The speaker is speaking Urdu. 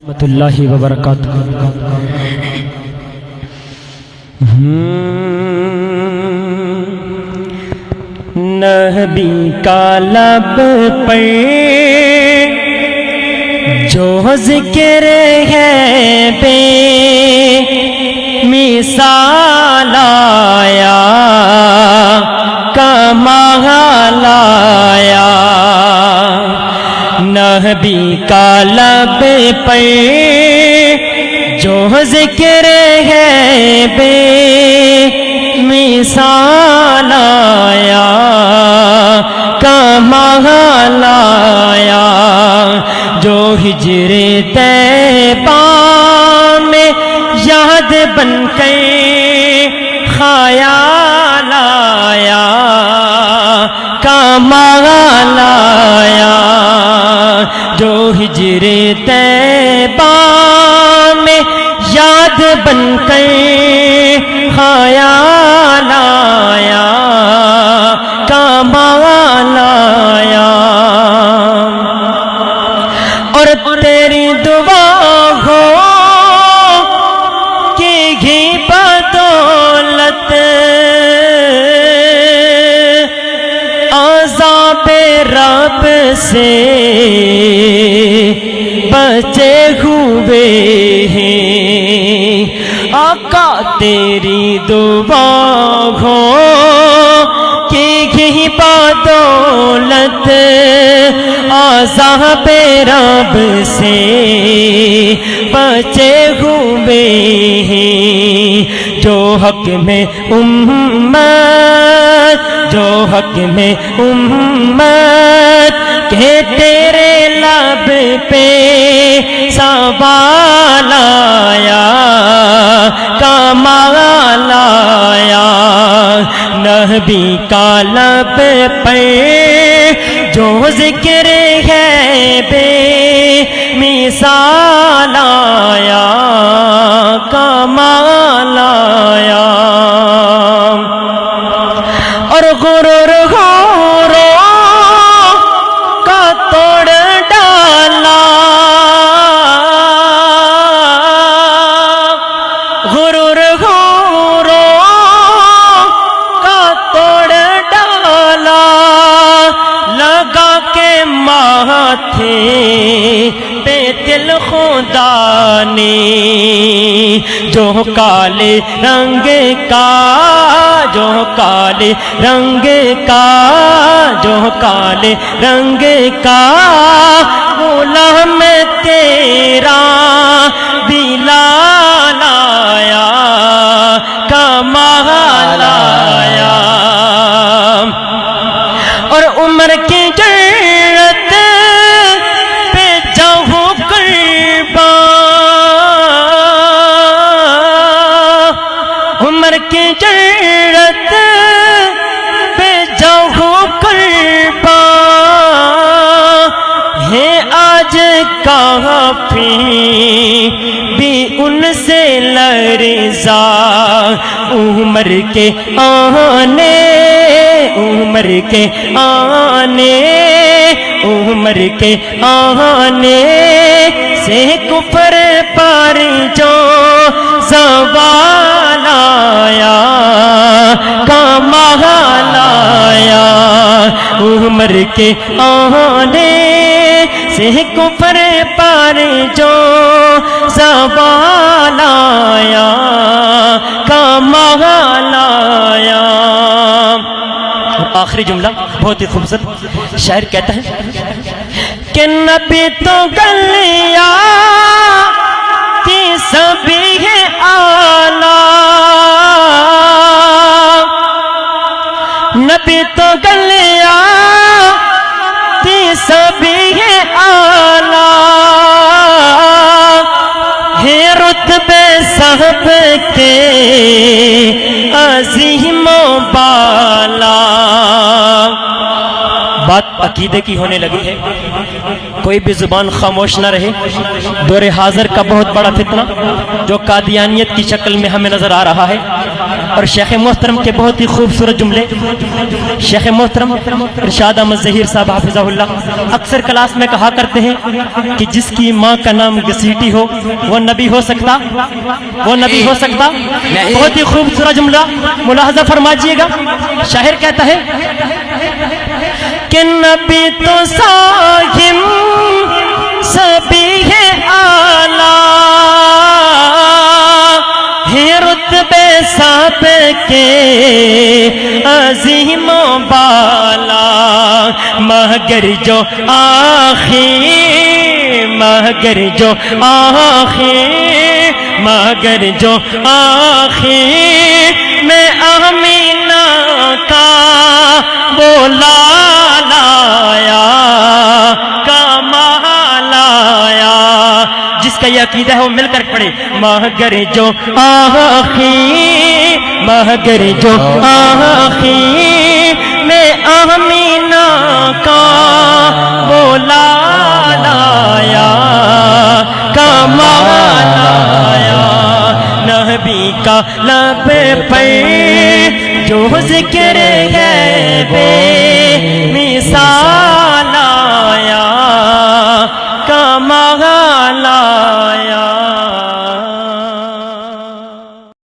رحمۃ اللہ وبرکاتہ۔ نبی کا لب پر جو ذکر ہے بے مثال آیا، کمال آیا۔ نبی کا لب پر جو ذکر ہے بے مثال آیا، کمال آیا۔ جو ہجر طیبہ میں یاد بن کے خیال آیا، کمال آیا۔ جو ہجر طیبہ میں یاد بن کے خیال آیا، کمال آیا۔ اور تیری دعا ہو کہ ہی بدولت عذاب رب سے بچے ہوئے ہیں۔ آقا تیری دعا ہو کہ ہی بدولت عذاب رب سے بچے ہوئے ہیں۔ جو حق میں امت، جو حق میں امت کہ تیرے لب پہ سوال آیا، کمال آیا۔ نبی کا لب پہ جو ذکر ہے بے مثال آیا، کمال آیا۔ اور غرور غوروں کا توڑ ڈالا، غرور غوروں کا توڑ ڈالا، لگا کے ماتھے پہ دل خدا نے۔ جو کالے رنگ کا، جو کالے رنگ کا، جو کالے رنگ کا غلام تیرا بلال آیا، کمال آیا۔ اور عمر کی جرت پہ جاؤ قربان، عمر کی جرت پہ جاؤ قربان ہے۔ آج کافی بھی ان سے لرزا، عمر کے آنے، عمر کے آنے، عمر کے آنے سے کفر پر جو زوال آیا، کمال آیا۔ عمر کے آنے سے کفر پر جو زوال آیا، کمال آیا۔ آخری جملہ بہت ہی خوبصورت، شاعر کہتا ہے کہ نبی تو گلیا کی سبھی ہے آلہ، نبی تو گلیا کی سبھی ہے آلہ، ہے رتبے صاحب کے عظیم و بالا۔ بات عقیدے کی ہونے لگی ہے، کوئی بھی زبان خاموش نہ رہے۔ دور حاضر کا بہت بڑا فتنہ جو قادیانیت کی شکل میں ہمیں نظر آ رہا ہے، اور شیخ محترم کے بہت ہی خوبصورت جملے. شیخ محترم ارشاد احمد ظہیر صاحب حافظہ اللہ اکثر کلاس میں کہا کرتے ہیں کہ جس کی ماں کا نام گسیٹی ہو وہ نبی ہو سکتا؟ وہ نبی ہو سکتا؟ بہت ہی خوبصورت جملہ ملاحظہ فرمائیے گا. شاعر کہتا ہے کہ نبی تو صاحب سبھی ہے اعلیٰ ہے رتبے سب کے عظیم و بالا مگر جو آخر میں آمینہ کا وہ لایا کمال آیا. جس کا یہ عقیدہ ہے وہ مل کر پڑھے مگر جو آخر میں آمینہ کا وہ لایا کمال آیا. نبی کا لب پر جو ذکر ہے بے مثال آیا کمال آیا.